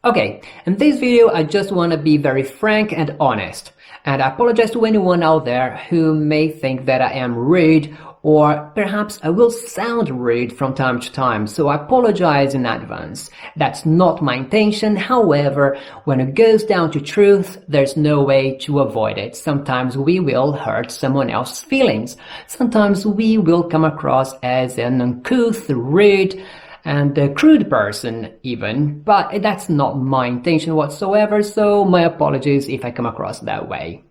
Okay, in this video I just want to be very frank and honest, and I apologize to anyone out there who may think that I am rude, or perhaps I will sound rude from time to time, so I apologize in advance. That's not my intention. However, when it goes down to truth, there's no way to avoid it. Sometimes we will hurt someone else's feelings. Sometimes we will come across as an uncouth, rude, and a crude person even, but that's not my intention whatsoever, so my apologies if I come across that way.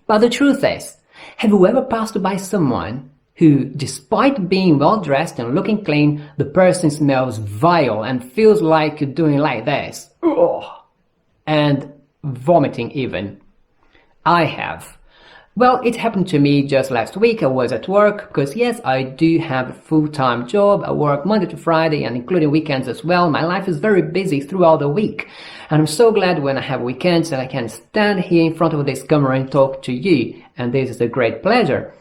But the truth is, have you ever passed by someone who, despite being well dressed and looking clean, the person smells vile and feels like doing like this, and vomiting even? I have. Well, it happened to me just last week. I was at work because yes, I do have a full-time job. I work Monday to Friday and including weekends as well. My life is very busy throughout the week. And I'm so glad when I have weekends that I can stand here in front of this camera and talk to you. And this is a great pleasure.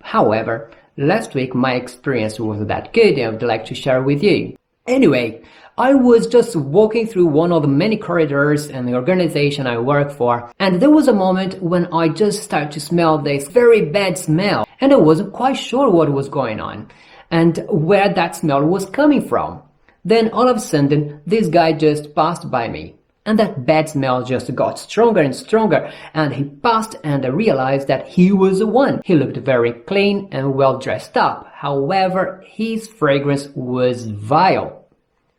However, last week my experience wasn't that good and I would like to share with you. Anyway, I was just walking through one of the many corridors in the organization I work for, and there was a moment when I just started to smell this very bad smell, and I wasn't quite sure what was going on and where that smell was coming from. Then all of a sudden, this guy just passed by me, and that bad smell just got stronger and stronger, and he passed and I realized that he was the one. He looked very clean and well dressed up. However, his fragrance was vile.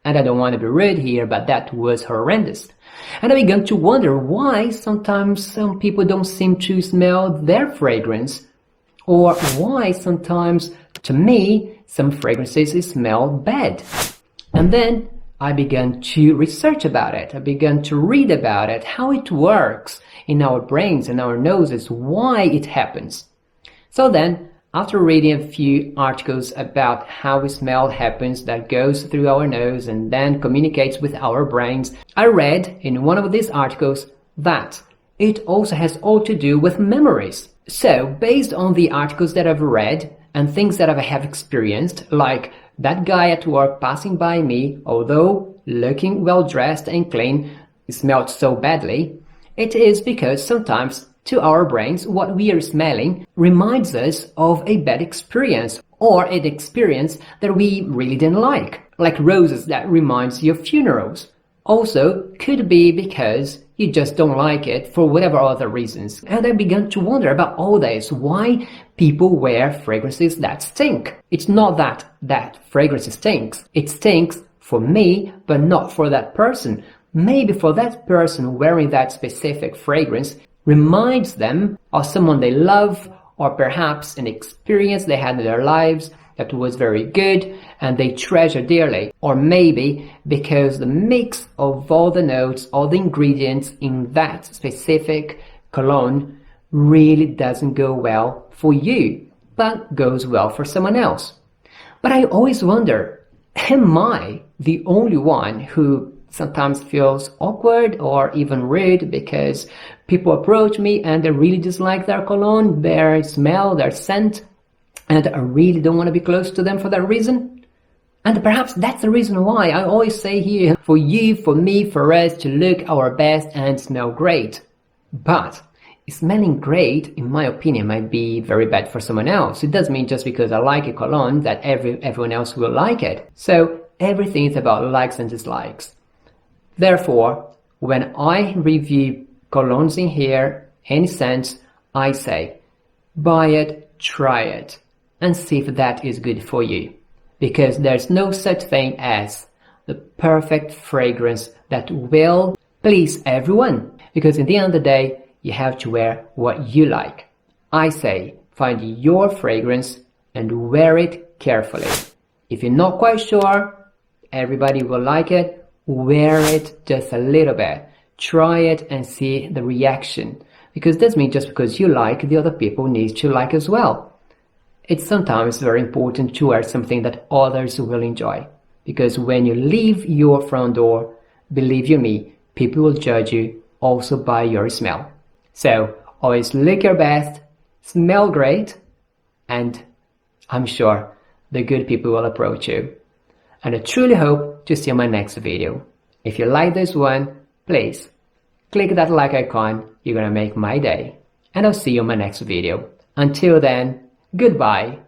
And I don't want to be rude here, but that was horrendous. And I began to wonder why sometimes some people don't seem to smell their fragrance, or why sometimes, to me, some fragrances smell bad. And then I began to research about it. I began to read about it, how it works in our brains and our noses, why it happens. So then, after reading a few articles about how a smell happens that goes through our nose and then communicates with our brains, I read in one of these articles that it also has all to do with memories. So, based on the articles that I've read and things that I have experienced, like that guy at work passing by me, although looking well dressed and clean, smelled so badly, it is because sometimes to our brains, what we are smelling reminds us of a bad experience or an experience that we really didn't like roses that reminds you of funerals. Also, could be because you just don't like it for whatever other reasons. And I began to wonder about all this, why people wear fragrances that stink. It's not that fragrance stinks. It stinks for me, but not for that person. Maybe for that person wearing that specific fragrance reminds them of someone they love, or perhaps an experience they had in their lives that was very good and they treasure dearly. Or maybe because the mix of all the notes, all the ingredients in that specific cologne really doesn't go well for you, but goes well for someone else. But I always wonder, am I the only one who sometimes feels awkward or even rude because people approach me and they really dislike their cologne, their smell, their scent, and I really don't want to be close to them for that reason? And perhaps that's the reason why I always say here, for you, for me, for us to look our best and smell great. But smelling great, in my opinion, might be very bad for someone else. It doesn't mean just because I like a cologne that everyone else will like it. So everything is about likes and dislikes. Therefore, when I review colognes in here, any scents, I say, buy it, try it, and see if that is good for you. Because there's no such thing as the perfect fragrance that will please everyone. Because in the end of the day, you have to wear what you like. I say, find your fragrance and wear it carefully. If you're not quite sure, everybody will like it, wear it just a little bit. Try it and see the reaction. Because doesn't mean just because you like, the other people need to like as well. It's sometimes very important to wear something that others will enjoy. Because when you leave your front door, believe you me, people will judge you also by your smell. So always look your best, smell great, and I'm sure the good people will approach you. And I truly hope to see you in my next video. If you like this one, please click that like icon. You're gonna make my day. And I'll see you in my next video. Until then, goodbye.